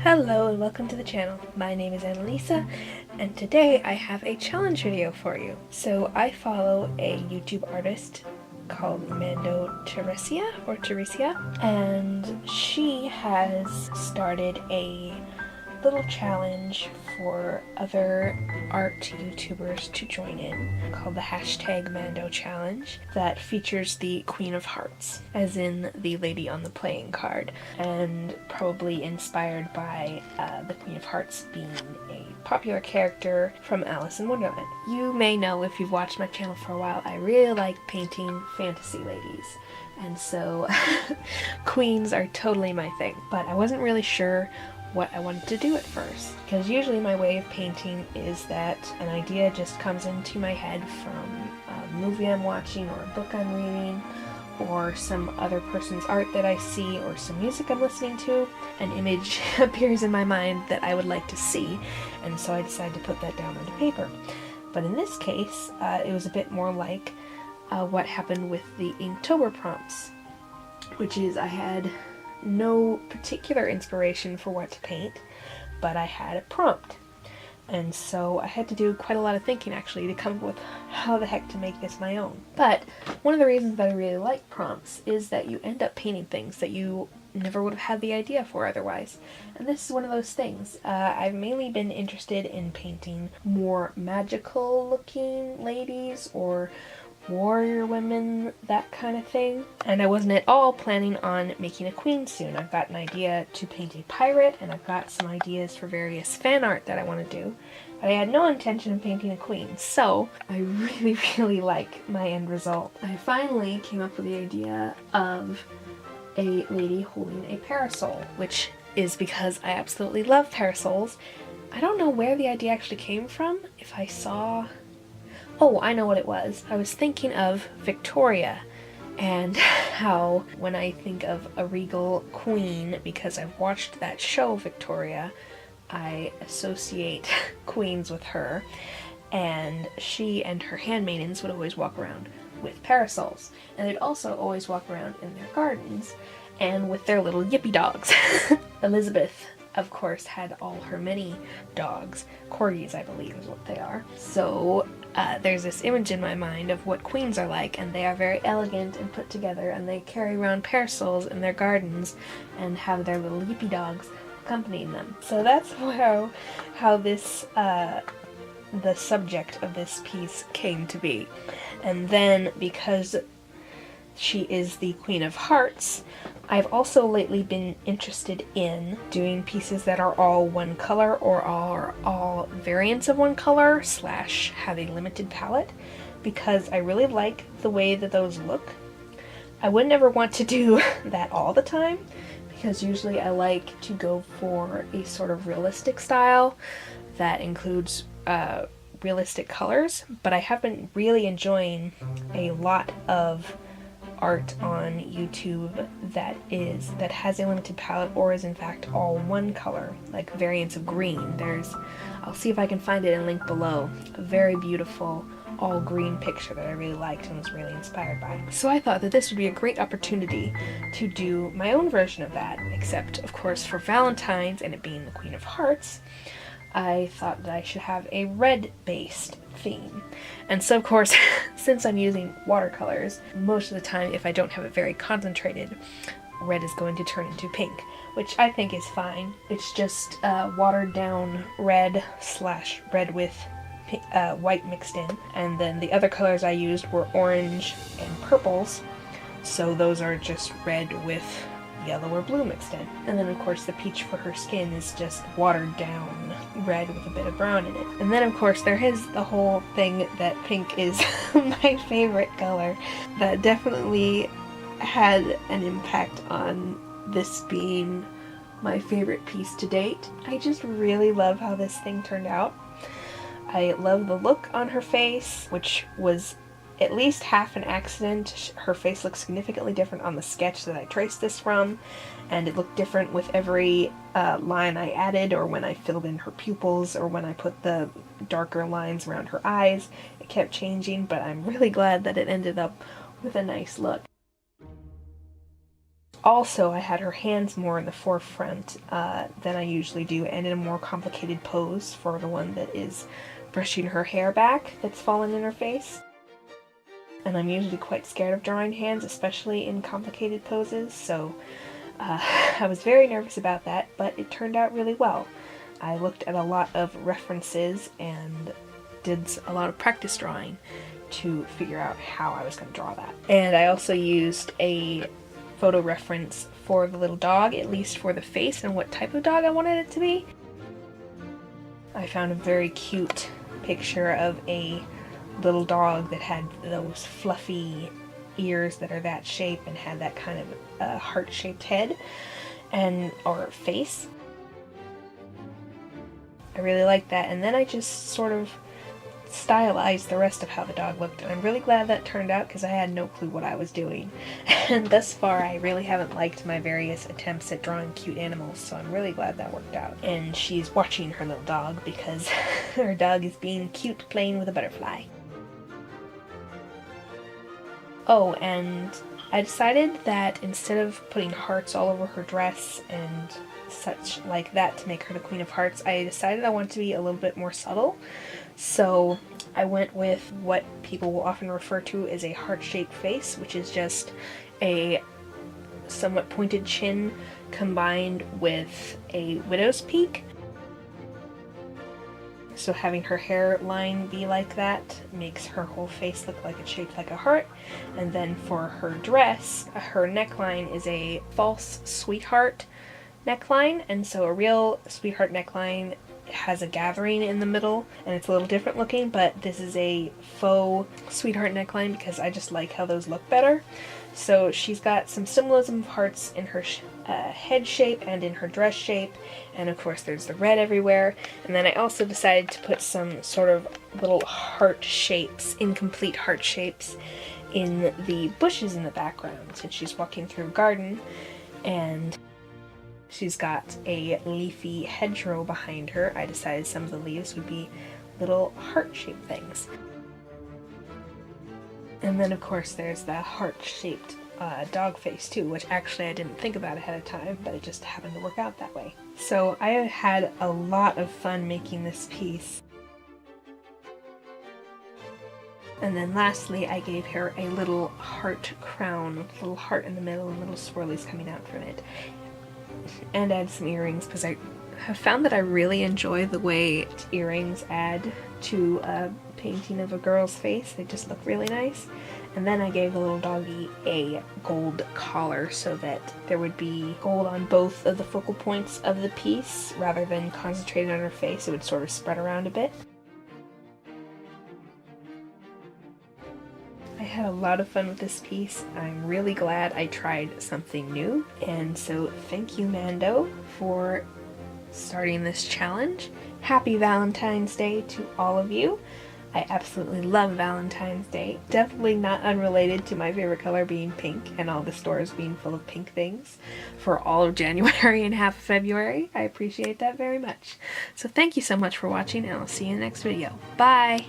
Hello and welcome to the channel. My name is Annalisa and today I have a challenge video for you. So I follow a YouTube artist called Teresia, and she has started a little challenge for other art YouTubers to join in called the #mandochallenge that features the Queen of Hearts, as in the lady on the playing card, and probably inspired by the Queen of Hearts being a popular character from Alice in Wonderland. You may know, if you've watched my channel for a while, I really like painting fantasy ladies, and so queens are totally my thing, but I wasn't really sure what I wanted to do at first, because usually my way of painting is that an idea just comes into my head from a movie I'm watching or a book I'm reading or some other person's art that I see or some music I'm listening to. An image appears in my mind that I would like to see, and so I decided to put that down onto paper. But in this case, it was a bit more like what happened with the Inktober prompts, which is I had no particular inspiration for what to paint, but I had a prompt. And so I had to do quite a lot of thinking actually to come up with how the heck to make this my own. But one of the reasons that I really like prompts is that you end up painting things that you never would have had the idea for otherwise. And this is one of those things. I've mainly been interested in painting more magical looking ladies or warrior women, that kind of thing. And I wasn't at all planning on making a queen soon. I've got an idea to paint a pirate, and I've got some ideas for various fan art that I want to do, but I had no intention of painting a queen, so I really like my end result. I finally came up with the idea of a lady holding a parasol, which is because I absolutely love parasols. I don't know where the idea actually came from. If I saw... Oh, I know what it was. I was thinking of Victoria and how when I think of a regal queen, because I've watched that show Victoria, I associate queens with her, and she and her handmaidens would always walk around with parasols, and they'd also always walk around in their gardens and with their little yippy dogs. Elizabeth, of course, had all her many dogs. Corgis, I believe, is what they are. So there's this image in my mind of what queens are like, and they are very elegant and put together, and they carry around parasols in their gardens and have their little yippy dogs accompanying them. So that's how this the subject of this piece came to be. And then, because she is the Queen of Hearts, I've also lately been interested in doing pieces that are all one color or are all variants of one color / have a limited palette, because I really like the way that those look. I would never want to do that all the time, because usually I like to go for a sort of realistic style that includes realistic colors, but I have been really enjoying a lot of art on YouTube that has a limited palette or is in fact all one color, like variants of green. I'll see if I can find it and link below, a very beautiful all green picture that I really liked and was really inspired by. So I thought that this would be a great opportunity to do my own version of that, except of course for Valentine's and it being the Queen of Hearts, I thought that I should have a red-based theme. And so of course, since I'm using watercolors, most of the time if I don't have it very concentrated, red is going to turn into pink, which I think is fine. It's just watered down red / red with white mixed in. And then the other colors I used were orange and purples, so those are just red with yellow or blue mixed in. And then of course the peach for her skin is just watered down red with a bit of brown in it. And then of course there is the whole thing that pink is my favorite color. That definitely had an impact on this being my favorite piece to date. I just really love how this thing turned out. I love the look on her face, which was at least half an accident. Her face looks significantly different on the sketch that I traced this from, and it looked different with every line I added, or when I filled in her pupils, or when I put the darker lines around her eyes. It kept changing, but I'm really glad that it ended up with a nice look. also I had her hands more in the forefront than I usually do, and in a more complicated pose for the one that is brushing her hair back that's fallen in her face. And I'm usually quite scared of drawing hands, especially in complicated poses, so I was very nervous about that, but it turned out really well. I looked at a lot of references and did a lot of practice drawing to figure out how I was going to draw that. And I also used a photo reference for the little dog, at least for the face and what type of dog I wanted it to be. I found a very cute picture of a little dog that had those fluffy ears that are that shape and had that kind of heart-shaped head or face. I really liked that, and then I just sort of stylized the rest of how the dog looked, and I'm really glad that turned out because I had no clue what I was doing. And thus far I really haven't liked my various attempts at drawing cute animals, so I'm really glad that worked out. And she's watching her little dog because her dog is being cute playing with a butterfly. Oh, and I decided that instead of putting hearts all over her dress and such like that to make her the Queen of Hearts, I decided I wanted to be a little bit more subtle. So I went with what people will often refer to as a heart-shaped face, which is just a somewhat pointed chin combined with a widow's peak. So having her hairline be like that makes her whole face look like it's shaped like a heart. And then for her dress, her neckline is a false sweetheart neckline, and so a real sweetheart neckline has a gathering in the middle and it's a little different looking, but this is a faux sweetheart neckline because I just like how those look better. So she's got some symbolism of hearts in her head shape and in her dress shape, and of course there's the red everywhere. And then I also decided to put some sort of little heart shapes, incomplete heart shapes, in the bushes in the background since she's walking through a garden and she's got a leafy hedgerow behind her. I decided some of the leaves would be little heart-shaped things. And then of course there's the heart-shaped dog face too, which actually I didn't think about ahead of time, but it just happened to work out that way. So I had a lot of fun making this piece. And then lastly, I gave her a little heart crown with a little heart in the middle and little swirlies coming out from it. And add some earrings because I have found that I really enjoy the way earrings add to a painting of a girl's face. They just look really nice. And then I gave the little doggy a gold collar so that there would be gold on both of the focal points of the piece rather than concentrated on her face. It would sort of spread around a bit. I had a lot of fun with this piece. I'm really glad I tried something new, and so thank you, Mando, for starting this challenge. Happy Valentine's Day to all of you. I absolutely love Valentine's Day. Definitely not unrelated to my favorite color being pink and all the stores being full of pink things for all of January and half of February. I appreciate that very much. So thank you so much for watching, and I'll see you in the next video. Bye!